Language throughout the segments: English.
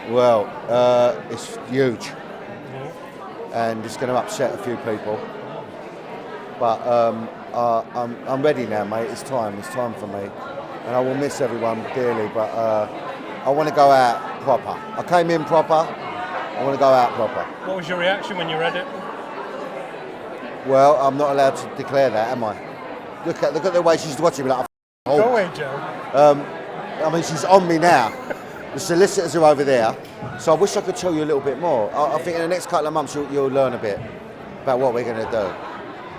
Well, it's huge, and it's going to upset a few people. But I'm ready now, mate. It's time. It's time for me, and I will miss everyone dearly. But I want to go out proper. I came in proper. I want to go out proper. What was your reaction when you read it? Well, I'm not allowed to declare that, am I? Look at the way she's watching me like a Go away, Joe. I mean, she's on me now. The solicitors are over there, so I wish I could tell you a little bit more. I think in the next couple of months you'll learn a bit about what we're going to do.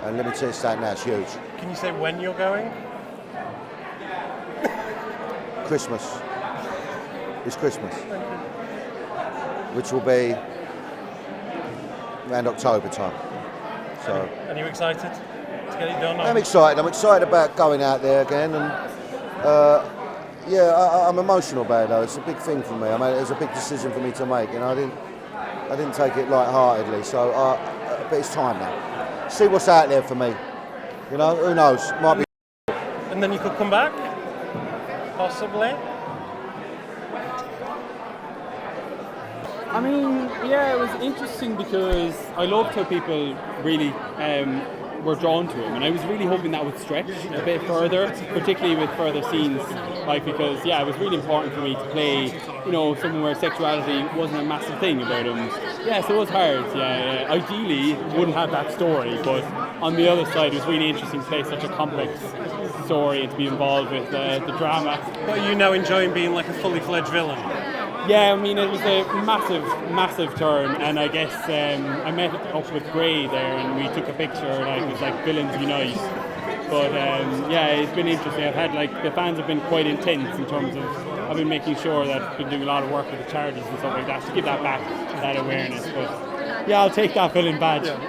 And let me tell you something now, it's huge. Can you say when you're going? Christmas. It's Christmas. Which will be around October time. So. Are you excited to get it done? I'm excited. I'm excited about going out there again, and I'm emotional about it though. It's a big thing for me. I mean, it was a big decision for me to make, and I didn't take it light-heartedly. So, but it's time now. See what's out there for me. You know, who knows? Might be. And then you could come back, possibly. I mean, yeah, it was interesting because I loved how people really were drawn to him, and I was really hoping that would stretch a bit further, particularly with further scenes, like because it was really important for me to play, someone where sexuality wasn't a massive thing about him. Yeah, so it was hard. Yeah. Ideally, wouldn't have that story, but on the other side, it was really interesting to play such a complex story and to be involved with the drama. But are you now enjoying being like a fully fledged villain? Yeah, I mean, it was a massive turn, and I guess I met up with Gray there, and we took a picture, and it was like villains unite. But it's been interesting. I've had the fans have been quite intense in terms of I've been making sure that I've been doing a lot of work with the charities and stuff like that to give that back, that awareness. But yeah, I'll take that villain badge. Yeah.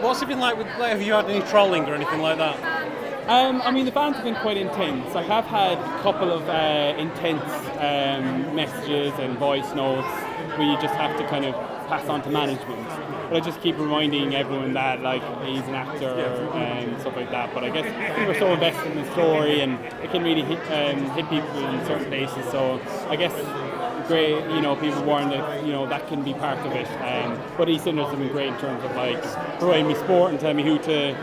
What's it been like have you had any trolling or anything like that? I mean, the fans have been quite intense. I have had a couple of intense messages and voice notes where you just have to kind of pass on to management. But I just keep reminding everyone that he's an actor and stuff like that. But I guess people are so invested in the story, and it can really hit people in certain places. So I guess great, people warn that that can be part of it. But EastEnders have been great in terms of providing me support and telling me who to.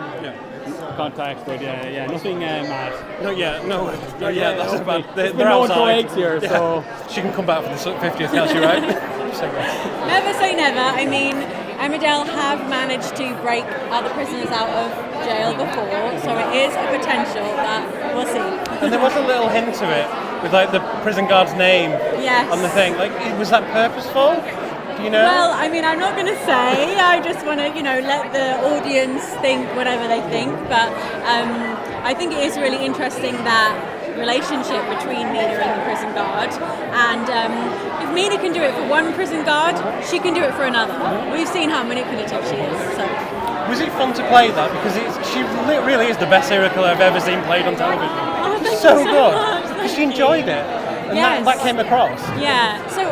Contact, but nothing mad. Not yet, no. That's about. They're outside. Eggs here, so she can come back for the 50th, can't she? Right? Never say never. I mean, Emmerdale have managed to break other prisoners out of jail before, so it is a potential that we'll see. And there was a little hint of it with the prison guard's name on the thing. Was that purposeful? Do you know? Well, I mean, I'm not going to say. I just want to, let the audience think whatever they think. But I think it is really interesting that relationship between Mina and the prison guard. And if Mina can do it for one prison guard, she can do it for another. We've seen how manipulative she is. So. Was it fun to play that? Because she really is the best serial killer I've ever seen played on television. Oh, thank so you so good. Much. Because she enjoyed it. And that came across. Yeah. So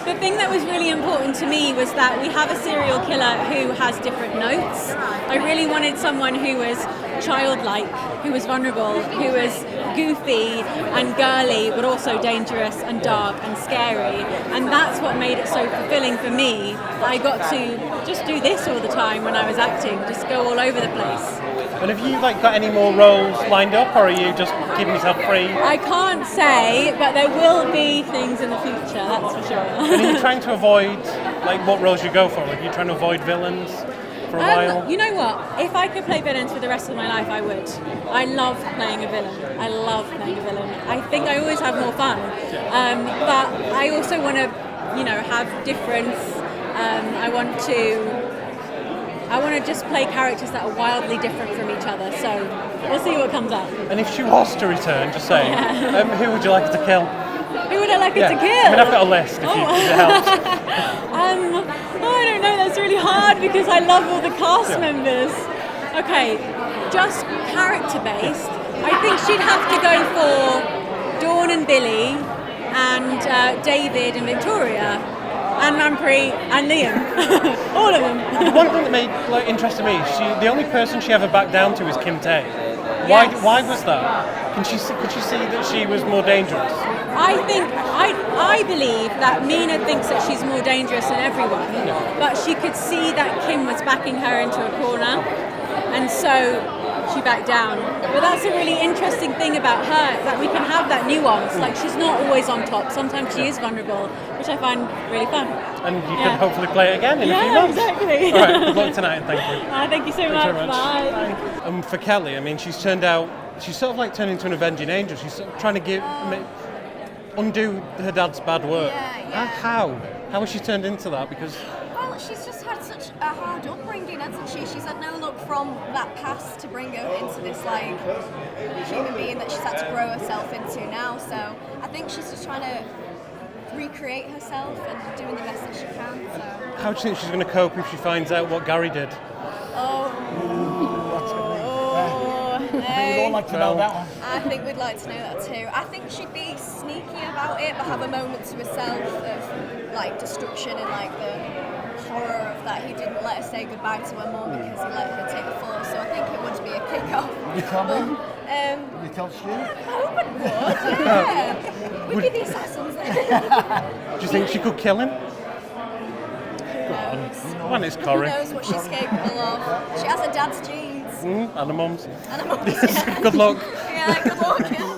the thing that was really important to me was that we have a serial killer who has different notes. I really wanted someone who was childlike, who was vulnerable, who was goofy and girly, but also dangerous and dark and scary. And that's what made it so fulfilling for me, that I got to just do this all the time when I was acting, just go all over the place. And have you got any more roles lined up, or are you just keeping yourself free? I can't say, but there will be things in the future, that's for sure. And are you trying to avoid what roles you go for? Are you trying to avoid villains for a while? You know what? If I could play villains for the rest of my life, I would. I love playing a villain. I think I always have more fun. But I also want to, have difference. I want to just play characters that are wildly different from each other. So we'll see what comes up. And if she was to return, just saying, who would you like her to kill? Who would I like her to kill? I mean, I've got a list if it helps. I don't know, that's really hard because I love all the cast members. Okay, just character-based. I think she'd have to go for Dawn and Billy and David and Victoria and Manpreet and Liam. All of them. The one thing that interested me, the only person she ever backed down to is Kim Tae. Yes. Why was that? Could you see that she was more dangerous? I believe that Mina thinks that she's more dangerous than everyone, but she could see that Kim was backing her into a corner, and so she backed down. But that's a really interesting thing about her, that we can have that nuance. Like, she's not always on top. Sometimes she is vulnerable, which I find really fun. And you can hopefully play it again in a few months. Exactly. All right, good luck tonight, and thank you. Thank you so Thanks much. very much. Bye. For Kelly, I mean, she's sort of like turned into an avenging angel. She's sort of trying to undo her dad's bad work. Yeah. How has she turned into that? Because She's just had such a hard upbringing, hasn't she? She's had no luck from that past to bring her into this like human being that she's had to grow herself into now. So I think she's just trying to recreate herself and doing the best that she can. So how do you think she's going to cope if she finds out what Gary did? We'd all like to know that one. I think we'd like to know that too. I think she'd be sneaky about it, but have a moment to herself of like destruction and like the horror of that he didn't let her say goodbye to her mum because he let her take the fall. So I think it would be a kick-off. You tell me? You tell Stu? I hope it would. Yeah. We'd be the assassins then. Do you think she could kill him? Who One is Who Corrie. knows what she's capable of? She has her dad's genes. And a mum's. And a mum's, yeah. Good luck. Yeah, good luck.